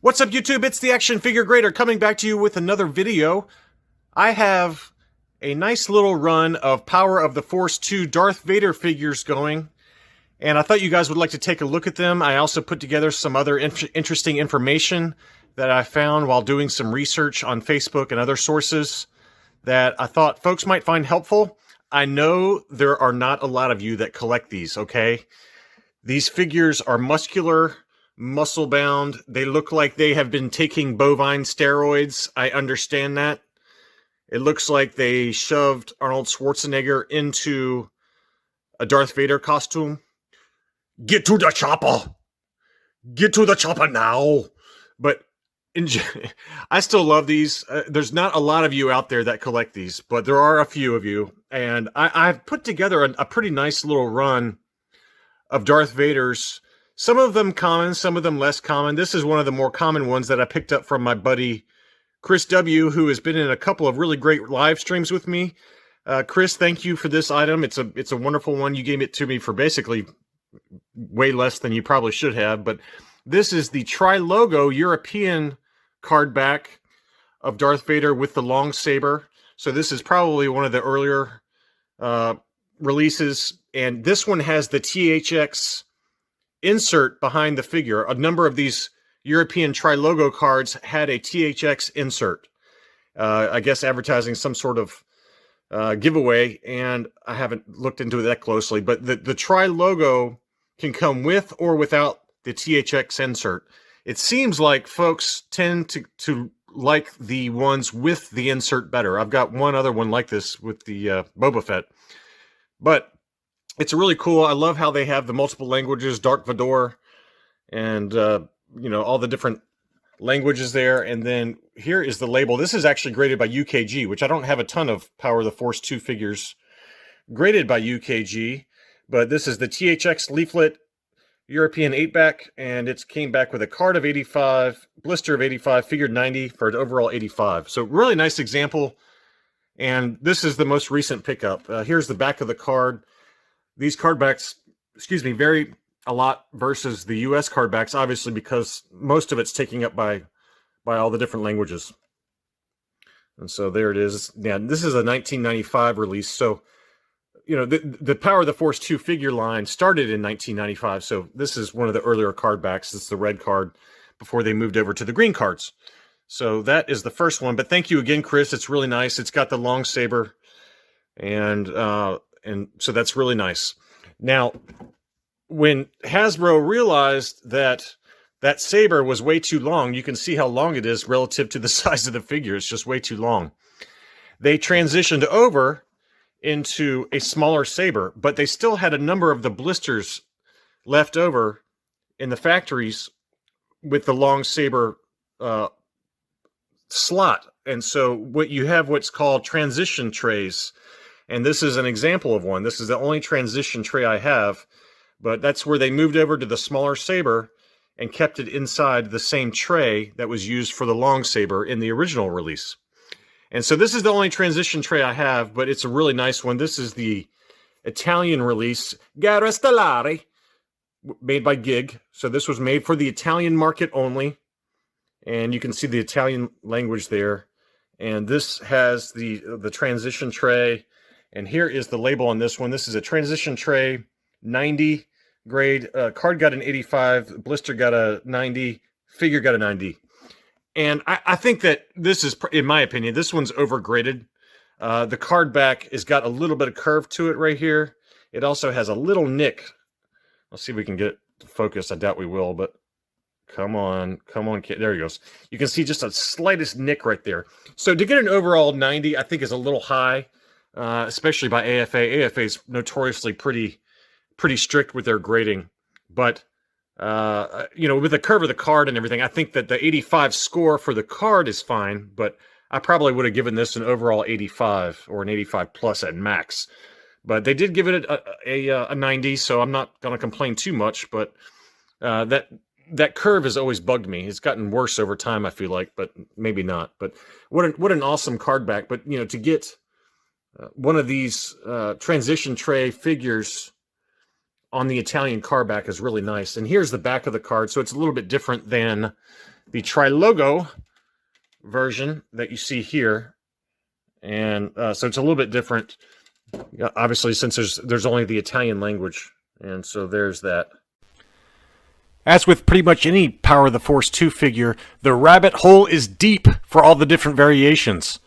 What's up, YouTube? It's the Action Figure Grader coming back to you with another video. I have a nice little run of Power of the Force 2 Darth Vader figures going, and I thought you guys would like to take a look at them. I also put together some other interesting information that I found while doing some research on Facebook and other sources that I thought folks might find helpful. I know there are not a lot of you that collect these, okay? These figures are muscular, muscle-bound. They look like they have been taking bovine steroids. I understand that. It looks like they shoved Arnold Schwarzenegger into a Darth Vader costume. Get to the chopper! Get to the chopper now! But I still love these. There's not a lot of you out there that collect these, but there are a few of you. And I've put together a pretty nice little run of Darth Vader's. Some of them common, some of them less common. This is one of the more common ones that I picked up from my buddy Chris W., who has been in a couple of really great live streams with me. Chris, thank you for this item. It's a wonderful one. You gave it to me for basically way less than you probably should have. But this is the Tri-Logo European card back of Darth Vader with the long saber. So this is probably one of the earlier releases. And this one has the THX insert behind the figure. A number of these European Tri-Logo cards had a THX insert. I guess advertising some sort of giveaway, and I haven't looked into it that closely, but the Tri-Logo can come with or without the THX insert. It seems like folks tend to like the ones with the insert better. I've got one other one like this with the Boba Fett, but it's really cool. I love how they have the multiple languages, Darth Vader, and you know, all the different languages there. And then here is the label. This is actually graded by UKG, which I don't have a ton of Power of the Force 2 figures graded by UKG, but this is the THX leaflet European 8-back, and it came back with a card of 85, blister of 85, figured 90 for an overall 85. So really nice example, and this is the most recent pickup. Here's the back of the card. These card backs, vary a lot versus the US card backs, obviously, because most of it's taken up by all the different languages. And so there it is. Yeah, this is a 1995 release. So, you know, the Power of the Force 2 figure line started in 1995. So this is one of the earlier card backs. It's the red card before they moved over to the green cards. So that is the first one. But thank you again, Chris. It's really nice. It's got the long saber, and so that's really nice. Now, when Hasbro realized that that saber was way too long, you can see how long it is relative to the size of the figure. It's just way too long. They transitioned over into a smaller saber, but they still had a number of the blisters left over in the factories with the long saber slot. And so what you have what's called transition trays. And this is an example of one. This is the only transition tray I have, but that's where they moved over to the smaller saber and kept it inside the same tray that was used for the long saber in the original release. And so this is the only transition tray I have, but it's a really nice one. This is the Italian release, Gara Stellare, made by Gig. So this was made for the Italian market only. And you can see the Italian language there. And this has the transition tray. And here is the label on this one. This is a transition tray, 90 grade. Card got an 85, blister got a 90, figure got a 90. And I think that this is, in my opinion, this one's overgraded. The card back has got a little bit of curve to it right here. It also has a little nick. Let's see if we can get it to focus. I doubt we will, but come on, kid. There he goes. You can see just a slightest nick right there. So to get an overall 90, I think is a little high. Especially by AFA. AFA is notoriously pretty strict with their grading, but you know, with the curve of the card and everything, I think that the 85 score for the card is fine, but I probably would have given this an overall 85 or an 85 plus at max. But they did give it a 90, so I'm not going to complain too much. But that curve has always bugged me. It's gotten worse over time, I feel like, but maybe not. But what an awesome card back. But you know, to get one of these transition tray figures on the Italian card back is really nice. And here's the back of the card. So it's a little bit different than the Tri-Logo version that you see here. And so it's a little bit different, obviously, since there's only the Italian language. And so there's that. As with pretty much any Power of the Force 2 figure, the rabbit hole is deep for all the different variations.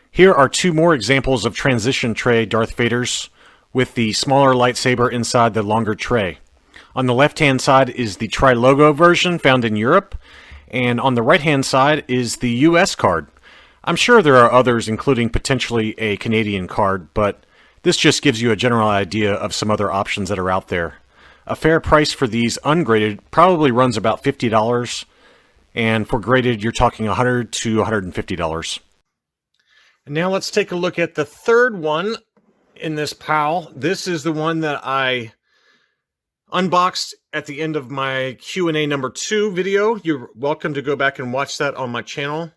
Here are two more examples of transition tray Darth Vaders with the smaller lightsaber inside the longer tray. On the left-hand side is the Tri-Logo version found in Europe, and on the right-hand side is the US card. I'm sure there are others, including potentially a Canadian card, but this just gives you a general idea of some other options that are out there. A fair price for these ungraded probably runs about $50, and for graded, you're talking $100 to $150. And now let's take a look at the third one in this pile. This is the one that I unboxed at the end of my Q&A number 2 video. You're welcome to go back and watch that on my channel.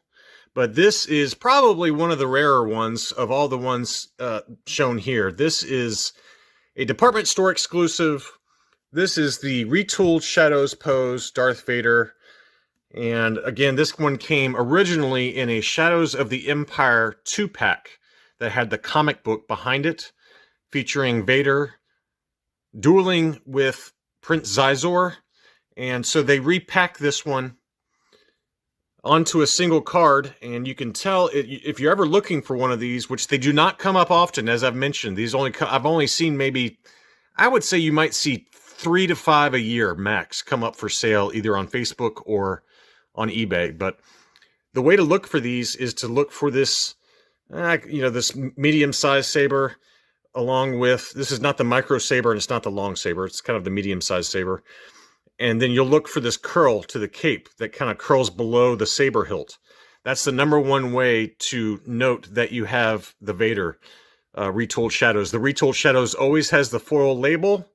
But this is probably one of the rarer ones of all the ones shown here. This is a department store exclusive. This is the Retooled Shadows Pose Darth Vader. And again, this one came originally in a Shadows of the Empire 2-pack that had the comic book behind it, featuring Vader dueling with Prince Xizor. And so they repacked this one onto a single card, and you can tell if you're ever looking for one of these, which they do not come up often, as I've mentioned. These I've only seen maybe, I would say you might see 3 to 5 a year max come up for sale, either on Facebook or on eBay. But the way to look for these is to look for this, this medium-sized saber, along with, this is not the micro saber and it's not the long saber. It's kind of the medium-sized saber. And then you'll look for this curl to the cape that kind of curls below the saber hilt. That's the number one way to note that you have the Vader Retooled Shadows. The Retooled Shadows always has the foil label,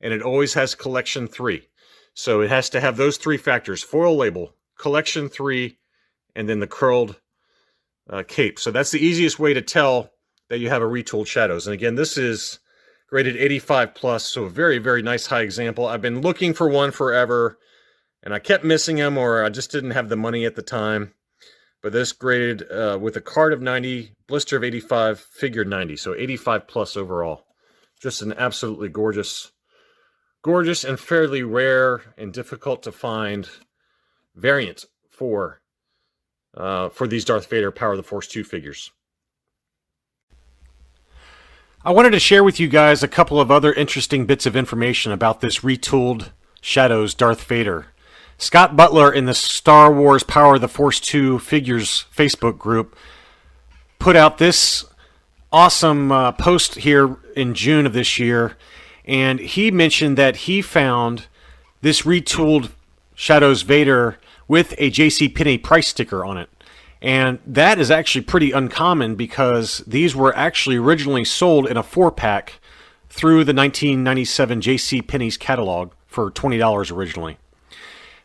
and it always has Collection 3. So it has to have those 3 factors: foil label, Collection 3, and then the curled cape. So that's the easiest way to tell that you have a Retooled Shadows. And again, this is graded 85 plus, so a very, very nice high example. I've been looking for one forever, and I kept missing them, or I just didn't have the money at the time. But this graded with a card of 90, blister of 85, figure 90, so 85 plus overall. Just an absolutely gorgeous and fairly rare and difficult to find variant for these Darth Vader Power of the Force 2 figures. I wanted to share with you guys a couple of other interesting bits of information about this Retooled Shadows Darth Vader. Scott Butler in the Star Wars Power of the Force 2 Figures Facebook group put out this awesome post here in June of this year, and he mentioned that he found this Retooled Shadows Vader with a JCPenney price sticker on it. And that is actually pretty uncommon because these were actually originally sold in a 4-pack through the 1997 JCPenney's catalog for $20 originally.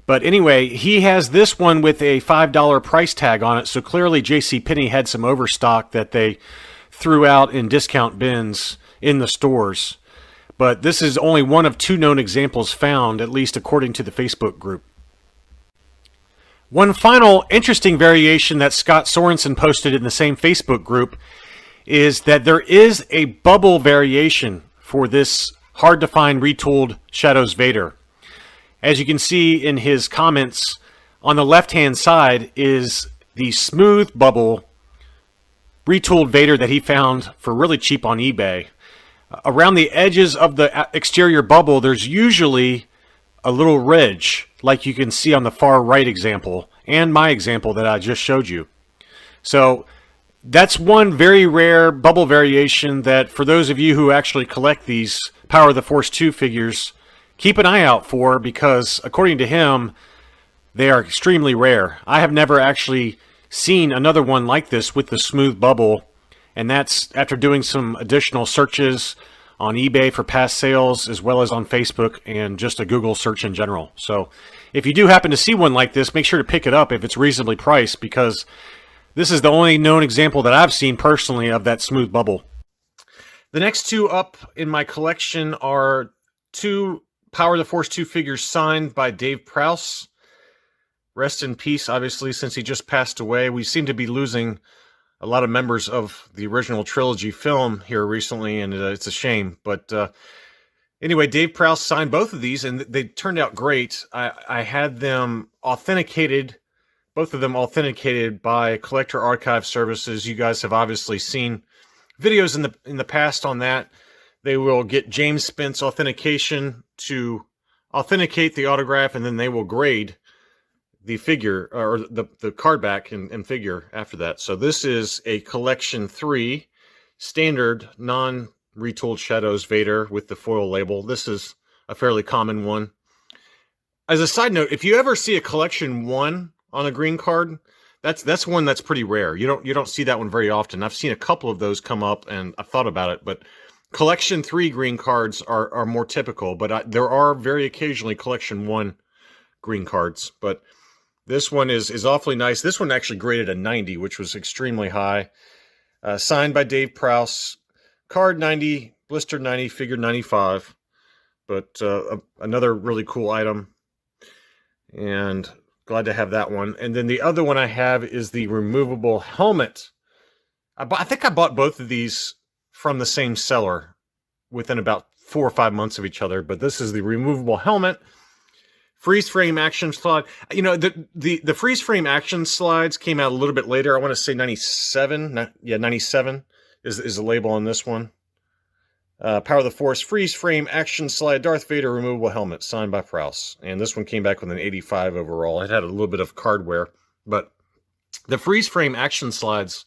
But anyway, he has this one with a $5 price tag on it, so clearly JCPenney had some overstock that they threw out in discount bins in the stores. But this is only one of 2 known examples found, at least according to the Facebook group. One final interesting variation that Scott Sorensen posted in the same Facebook group is that there is a bubble variation for this hard-to-find Retooled Shadows Vader. As you can see in his comments, on the left-hand side is the smooth bubble Retooled Vader that he found for really cheap on eBay. Around the edges of the exterior bubble, there's usually a little ridge, like you can see on the far right example, and my example that I just showed you. So that's one very rare bubble variation that, for those of you who actually collect these Power of the Force 2 figures, keep an eye out for, because according to him, they are extremely rare. I have never actually seen another one like this with the smooth bubble, and that's after doing some additional searches on eBay for past sales, as well as on Facebook and just a Google search in general. So if you do happen to see one like this, make sure to pick it up if it's reasonably priced, because this is the only known example that I've seen personally of that smooth bubble. The next 2 up in my collection are 2 Power of the Force 2 figures signed by Dave Prowse. rest in peace, obviously, since he just passed away. We seem to be losing a lot of members of the original trilogy film here recently, and it's a shame. But anyway, Dave Prowse signed both of these, and they turned out great. I had them authenticated, both of them authenticated by Collector Archive Services. You guys have obviously seen videos in the past on that. They will get James Spence authentication to authenticate the autograph, and then they will grade the figure, or the card back and figure after that. So this is a Collection 3 standard non-retooled Shadows Vader with the foil label. This is a fairly common one. As a side note, if you ever see a Collection 1 on a green card, that's one that's pretty rare. You don't see that one very often. I've seen a couple of those come up, and I've thought about it, but Collection 3 green cards are more typical, but there are very occasionally Collection 1 green cards. But this one is awfully nice. This one actually graded a 90, which was extremely high. Signed by Dave Prowse. Card 90, blister 90, figure 95. But another really cool item. And glad to have that one. And then the other one I have is the removable helmet. I think I bought both of these from the same seller within about 4 or 5 months of each other. But this is the removable helmet. Freeze frame action slide. You know, the freeze frame action slides came out a little bit later. I want to say 97. Yeah, 97 is the label on this one. Power of the Force freeze frame action slide Darth Vader removable helmet signed by Prowse. And this one came back with an 85 overall. It had a little bit of card wear, but the freeze frame action slides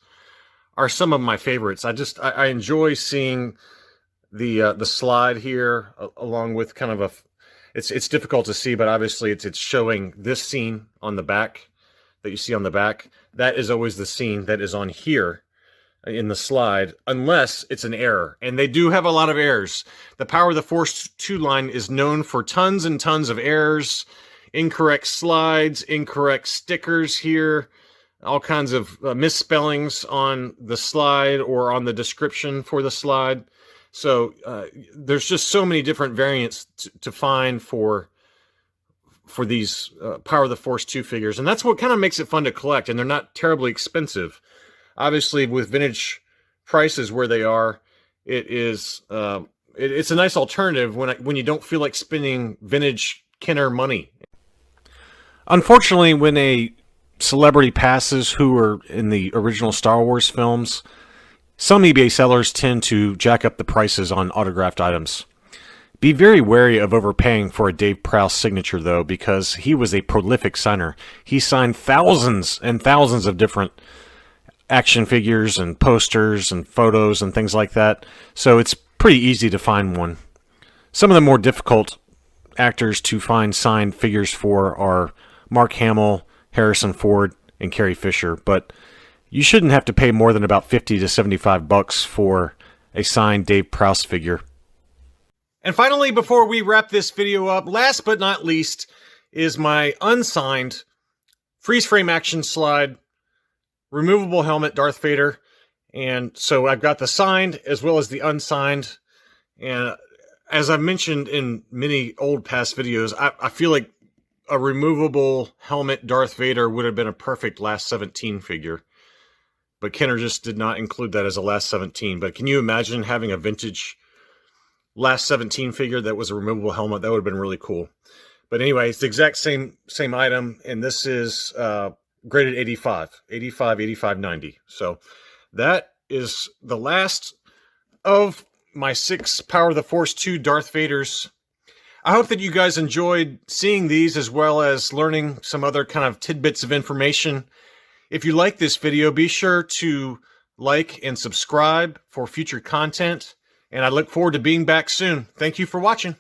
are some of my favorites. I enjoy seeing the slide here along with kind of a. It's difficult to see, but obviously it's showing this scene on the back that you see on the back. That is always the scene that is on here in the slide, unless it's an error. And they do have a lot of errors. The Power of the Force 2 line is known for tons and tons of errors, incorrect slides, incorrect stickers here, all kinds of misspellings on the slide or on the description for the slide. So there's just so many different variants to find for these Power of the Force 2 figures. And that's what kind of makes it fun to collect. And they're not terribly expensive. Obviously, with vintage prices where they are, it's a nice alternative when you don't feel like spending vintage Kenner money. Unfortunately, when a celebrity passes who were in the original Star Wars films, some eBay sellers tend to jack up the prices on autographed items. Be very wary of overpaying for a Dave Prowse signature, though, because he was a prolific signer. He signed thousands and thousands of different action figures and posters and photos and things like that, so it's pretty easy to find one. Some of the more difficult actors to find signed figures for are Mark Hamill, Harrison Ford, and Carrie Fisher, but you shouldn't have to pay more than about $50 to $75 for a signed Dave Prowse figure. And finally, before we wrap this video up, last but not least, is my unsigned freeze frame action slide removable helmet Darth Vader. And so I've got the signed as well as the unsigned. And as I've mentioned in many old past videos, I feel like a removable helmet Darth Vader would have been a perfect last 17 figure. But Kenner just did not include that as a last 17. But can you imagine having a vintage last 17 figure that was a removable helmet? That would have been really cool. But anyway, it's the exact same item, and this is graded 85, 90. So that is the last of my 6 Power of the Force 2 Darth Vaders. I hope that you guys enjoyed seeing these as well as learning some other kind of tidbits of information. If you like this video, be sure to like and subscribe for future content. And I look forward to being back soon. Thank you for watching.